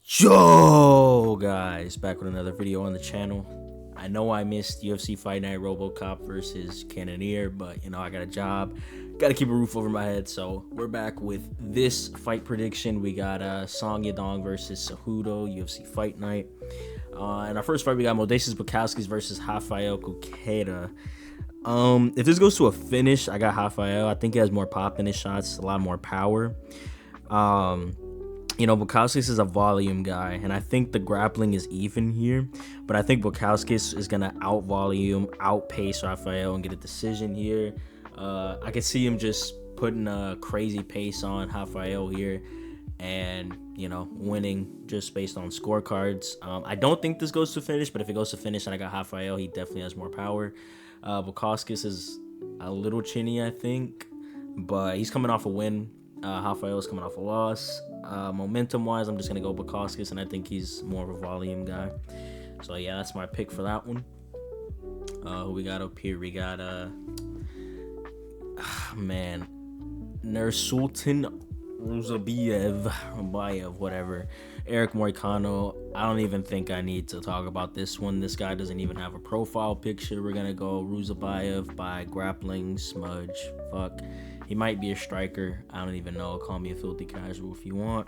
Yo, guys, back with another video on the channel. I know I missed UFC Fight Night RoboCop versus Cannoneer, but I got a job, got to keep a roof over my head. So we're back with this fight prediction. We got Yadong versus Cejudo UFC Fight Night. In our first fight, we got Modestas Bukauskas versus Rafael Cuqueta. If this goes to a finish, I got Rafael. I think he has more pop in his shots, a lot more power. Bukauskas is a volume guy, and I think the grappling is even here, but I think Bukauskas is going to out-volume, outpace Rafael and get a decision here. I could see him just putting a crazy pace on Rafael here and, winning just based on scorecards. I don't think this goes to finish, but if it goes to finish and I got Rafael, he definitely has more power. Bukauskas is a little chinny, I think, but he's coming off a win. Rafael is coming off a loss. Momentum-wise, I'm just going to go Bukauskas, and I think he's more of a volume guy. So, yeah, that's my pick for that one. Who we got up here? We got, Nursultan Ruzabayev, whatever. Eric Moicano. I don't even think I need to talk about this one. This guy doesn't even have a profile picture. We're going to go Ruzabayev by grappling smudge. Fuck. He might be a striker. I don't even know. Call me a filthy casual if you want.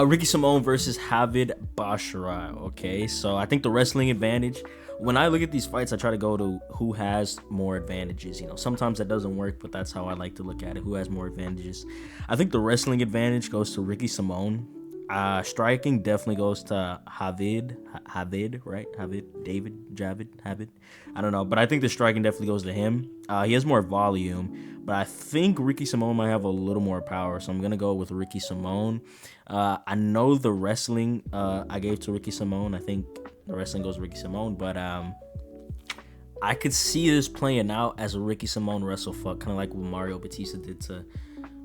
Ricky Simon versus Javid Basharat. Okay, so I think the wrestling advantage. When I look at these fights, I try to go to who has more advantages. Sometimes that doesn't work, but that's how I like to look at it. Who has more advantages? I think the wrestling advantage goes to Ricky Simon. Striking definitely goes to Javid, right? Javid. I don't know, but I think the striking definitely goes to him. He has more volume, but I think Ricky Simon might have a little more power, so I'm gonna go with Ricky Simon. I know the wrestling I gave to Ricky Simon. I think the wrestling goes to Ricky Simon, but I could see this playing out as a Ricky Simon wrestle fuck, kind of like what Mario Batista did to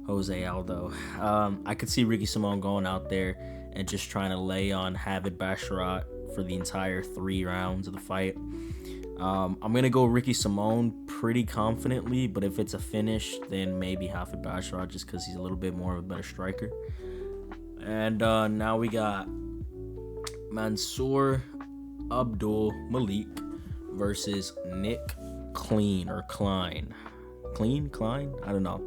Jose Aldo. I could see Ricky Simon going out there and just trying to lay on Javid Basharat for the entire 3 rounds of the fight. I'm going to go Ricky Simon pretty confidently, but if it's a finish, then maybe Javid Basharat just because he's a little bit more of a better striker. And now we got Mansour Abdul Malik versus Nick Klein. I don't know.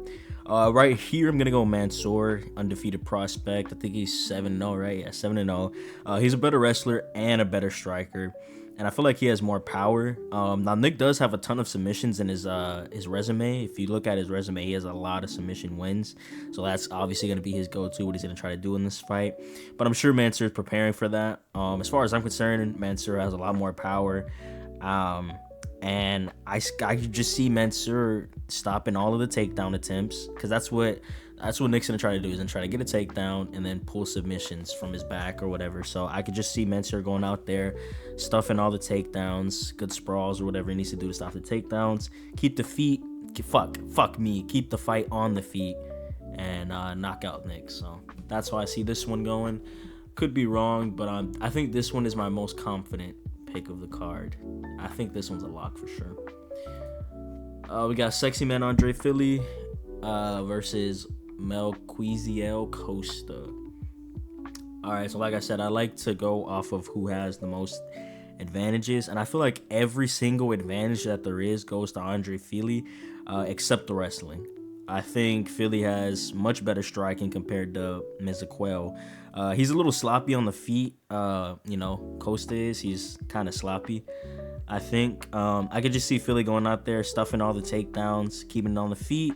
Right here, I'm going to go Mansour, undefeated prospect. I think he's 7-0, right? Yeah, 7-0. He's a better wrestler and a better striker, and I feel like he has more power. Now, Nick does have a ton of submissions in his resume. If you look at his resume, he has a lot of submission wins, so that's obviously going to be his go-to, what he's going to try to do in this fight. But I'm sure Mansour is preparing for that. As far as I'm concerned, Mansour has a lot more power. And I could just see Mansour stopping all of the takedown attempts, because that's what Nick's gonna try to do. He's gonna try to get a takedown and then pull submissions from his back or whatever. So I could just see Mansour going out there, stuffing all the takedowns, good sprawls or whatever he needs to do to stop the takedowns, keep the feet, keep the fight on the feet, and knock out Nick. So that's why I see this one going. Could be wrong, but I think this one is my most confident pick of the card. I think this one's a lock for sure. We got Sexy Man Andre Philly versus Melquiziel Costa. Alright, so like I said, I like to go off of who has the most advantages, and I feel like every single advantage that there is goes to Andre Philly, except the wrestling. I think Philly has much better striking compared to Mezaquel. He's a little sloppy on the feet. Costa is. He's kind of sloppy. I think I could just see Philly going out there, stuffing all the takedowns, keeping it on the feet,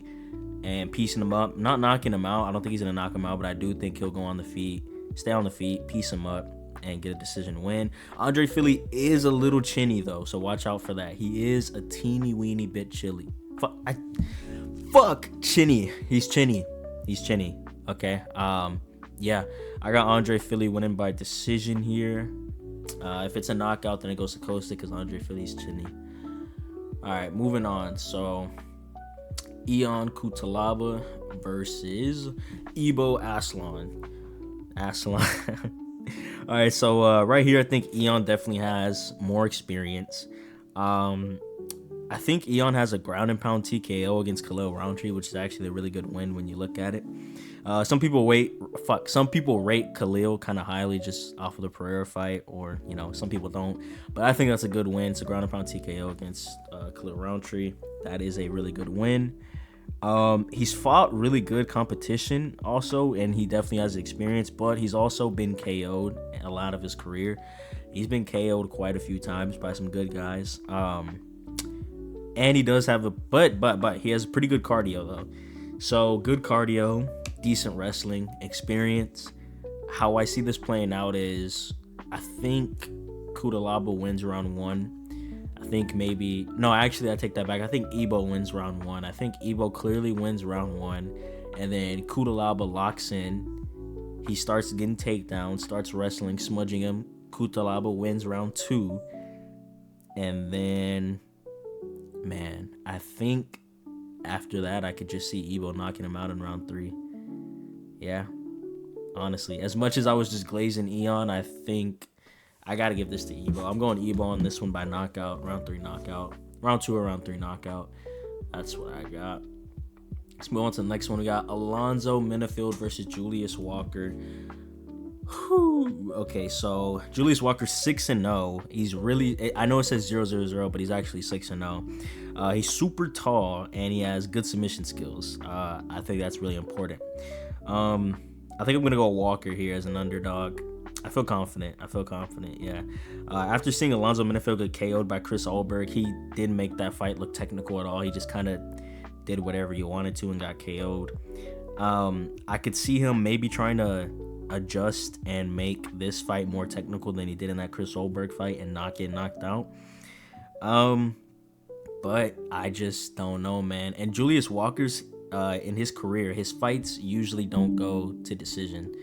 and piecing him up. Not knocking him out. I don't think he's going to knock him out, but I do think he'll go on the feet, stay on the feet, piece him up, and get a decision win. Andre Philly is a little chinny, though, so watch out for that. He is a teeny weeny bit chilly. Fuck chinny. He's chinny. Okay. Yeah, I got Andre Philly winning by decision here. If it's a knockout, then it goes to Costa because Andre Philly's chinny. All right, moving on. So, Ion Cutelaba versus Ibo Aslan. All right, so right here, I think Ion definitely has more experience. I think Ion has a ground and pound TKO against Khalil Roundtree, which is actually a really good win when you look at it. Some people rate Khalil kind of highly just off of the Pereira fight, or some people don't. But I think that's a good win. It's a ground and pound TKO against Khalil Roundtree. That is a really good win. He's fought really good competition also, and he definitely has experience, but he's also been KO'd a lot of his career. He's been KO'd quite a few times by some good guys. And he does have but he has pretty good cardio though. So good cardio, decent wrestling experience. How I see this playing out is I think Kudalaba wins round 1. I take that back. I think Ebo wins round 1. I think Ebo clearly wins round 1, and then Kudalaba locks in. He starts getting takedowns, starts wrestling, smudging him. Kudalaba wins round 2, and then, man, I think after that I could just see Ebo knocking him out in round 3. Yeah, honestly, as much as I was just glazing Eon, I think I gotta give this to Ebo. I'm going Ebo on this one by knockout, round 3 knockout, round 2 or round 3 knockout. That's what I got. Let's move on to the next one. We got Alonzo Minifield versus Julius Walker. Whew. Okay, so Julius Walker's 6-0. He's really, I know it says 0-0-0, but he's actually 6-0. He's super tall and he has good submission skills. I think that's really important. I think I'm gonna go Walker here as an underdog. I feel confident, yeah. After seeing Alonzo Minifield get KO'd by Chris Ahlberg, he didn't make that fight look technical at all. He just kind of did whatever he wanted to and got KO'd. I could see him maybe trying to adjust and make this fight more technical than he did in that Chris Ahlberg fight and not get knocked out. But I just don't know, man. And Julius Walker's, in his career, his fights usually don't go to decision.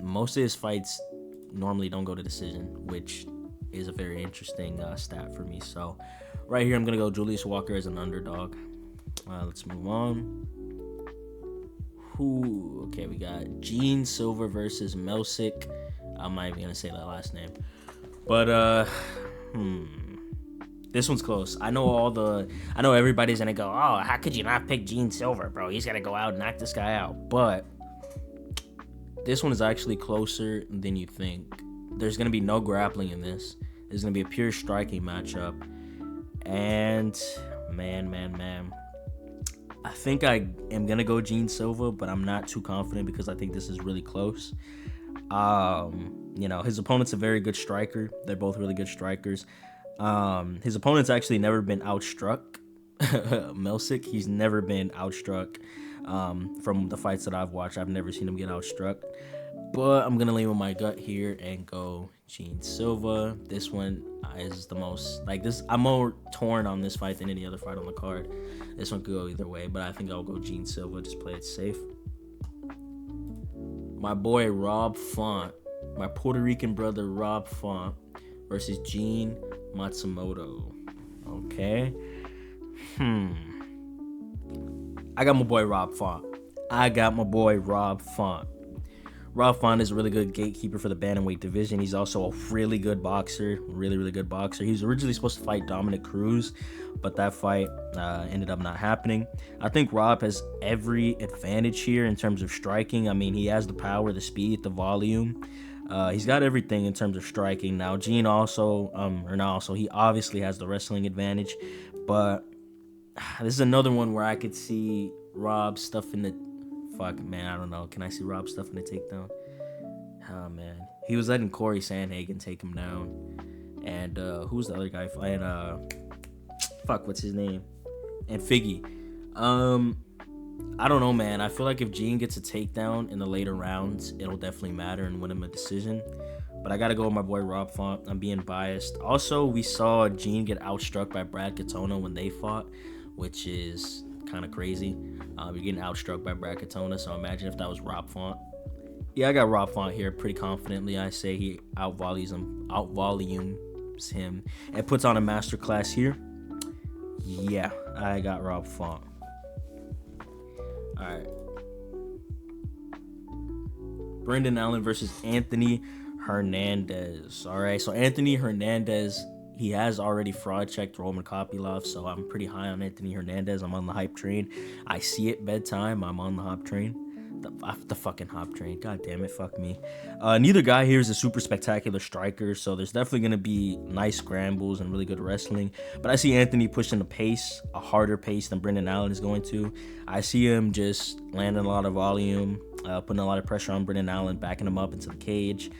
Most of his fights normally don't go to decision, which is a very interesting stat for me. So right here, I'm going to go Julius Walker as an underdog. Let's move on. Okay, we got Gene Silver versus Melsick. I'm not even going to say that last name. But, this one's close. I know everybody's going to go, oh, how could you not pick Gene Silver, bro? He's going to go out and knock this guy out. But this one is actually closer than you think. There's going to be no grappling in this. There's going to be a pure striking matchup. And, man. I think I am going to go Gene Silva, but I'm not too confident because I think this is really close. His opponent's a very good striker. They're both really good strikers. His opponent's actually never been outstruck. Melsick, he's never been outstruck. From the fights that I've watched, I've never seen him get outstruck. But I'm gonna lean with my gut here and go Gene Silva. This one is the most I'm more torn on this fight than any other fight on the card. This one could go either way, but I think I'll go Gene Silva. Just play it safe. My boy Rob Font, my Puerto Rican brother Rob Font versus Gene Matsumoto. Okay. I got my boy Rob Font. Rob Font is a really good gatekeeper for the bantamweight division. He's also a really good boxer, really good boxer. He was originally supposed to fight Dominic Cruz, but that fight ended up not happening. I think Rob has every advantage here in terms of striking. I mean, he has the power, the speed, the volume. He's got everything in terms of striking. Now, Gene he obviously has the wrestling advantage, but this is another one where I could see Rob stuffing the... Fuck, man, I don't know. Can I see Rob stuffing the takedown? Oh, man. He was letting Corey Sandhagen take him down. And who's the other guy fighting? What's his name? And Figgy. I don't know, man. I feel like if Gene gets a takedown in the later rounds, it'll definitely matter and win him a decision. But I got to go with my boy Rob Font. I'm being biased. Also, we saw Gene get outstruck by Brad Katona when they fought, which is kind of crazy. You're getting outstruck by Brad Katona, so imagine if that was Rob Font. Yeah, I got Rob Font here pretty confidently. I say he outvolumes him and puts on a masterclass here. Yeah, I got Rob Font. All right. Brendan Allen versus Anthony Hernandez. All right, so Anthony Hernandez, he has already fraud-checked Roman Kopylov, so I'm pretty high on Anthony Hernandez. I'm on the hype train. I see it bedtime. I'm on the hype train. The fucking hop train. God damn it, fuck me. Neither guy here is a super spectacular striker, so there's definitely gonna be nice scrambles and really good wrestling. But I see Anthony pushing the pace, a harder pace than Brendan Allen is going to. I see him just landing a lot of volume, putting a lot of pressure on Brendan Allen, backing him up into the cage.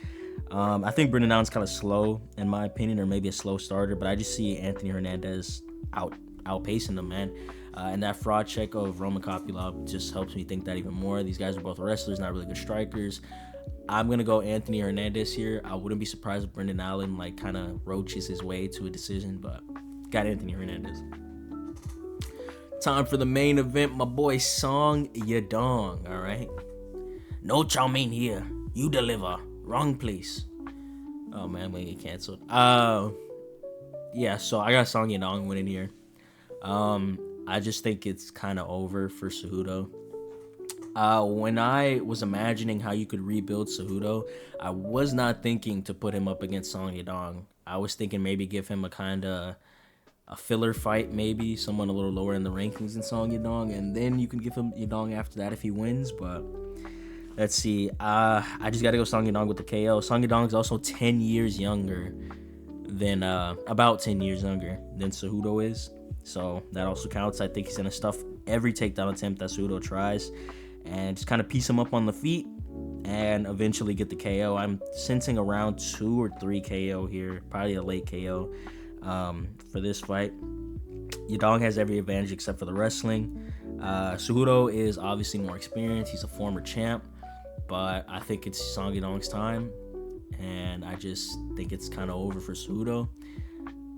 I think Brendan Allen's kind of slow, in my opinion, or maybe a slow starter, but I just see Anthony Hernandez outpacing him, man. And that fraud check of Roman Kopylov just helps me think that even more. These guys are both wrestlers, not really good strikers. I'm going to go Anthony Hernandez here. I wouldn't be surprised if Brendan Allen, like, kind of roaches his way to a decision, but got Anthony Hernandez. Time for the main event, my boy Song Yadong, all right? No chow mein here. You deliver. Wrong place. Oh, man, we get canceled. Yeah, so I got Song Yadong winning here. I just think it's kind of over for Cejudo. When I was imagining how you could rebuild Cejudo, I was not thinking to put him up against Song Yadong. I was thinking maybe give him a filler fight, maybe someone a little lower in the rankings than Song Yadong, and then you can give him Yadong after that if he wins. But let's see. I just got to go Song Yadong with the KO. Song Yadong is also 10 years younger than about 10 years younger than Cejudo is. So that also counts. I think he's going to stuff every takedown attempt that Cejudo tries and just kind of piece him up on the feet and eventually get the KO. I'm sensing around 2 or 3 KO here, probably a late KO for this fight. Yadong has every advantage except for the wrestling. Cejudo is obviously more experienced. He's a former champ, but I think it's Song Yadong's time, and I just think it's kind of over for Cejudo.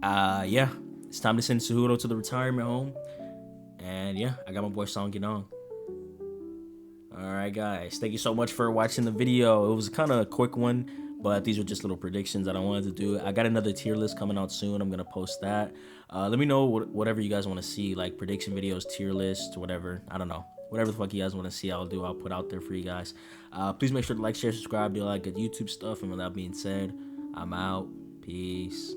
Yeah. It's time to send Cejudo to the retirement home. And yeah, I got my boy Song Yadong. Alright guys, thank you so much for watching the video. It was kind of a quick one, but these are just little predictions that I wanted to do. I got another tier list coming out soon. I'm going to post that. Let me know whatever you guys want to see, like prediction videos, tier list, whatever. I don't know. Whatever the fuck you guys want to see, I'll put out there for you guys. Please make sure to like, share, subscribe, do all that good YouTube stuff. And with that being said, I'm out. Peace.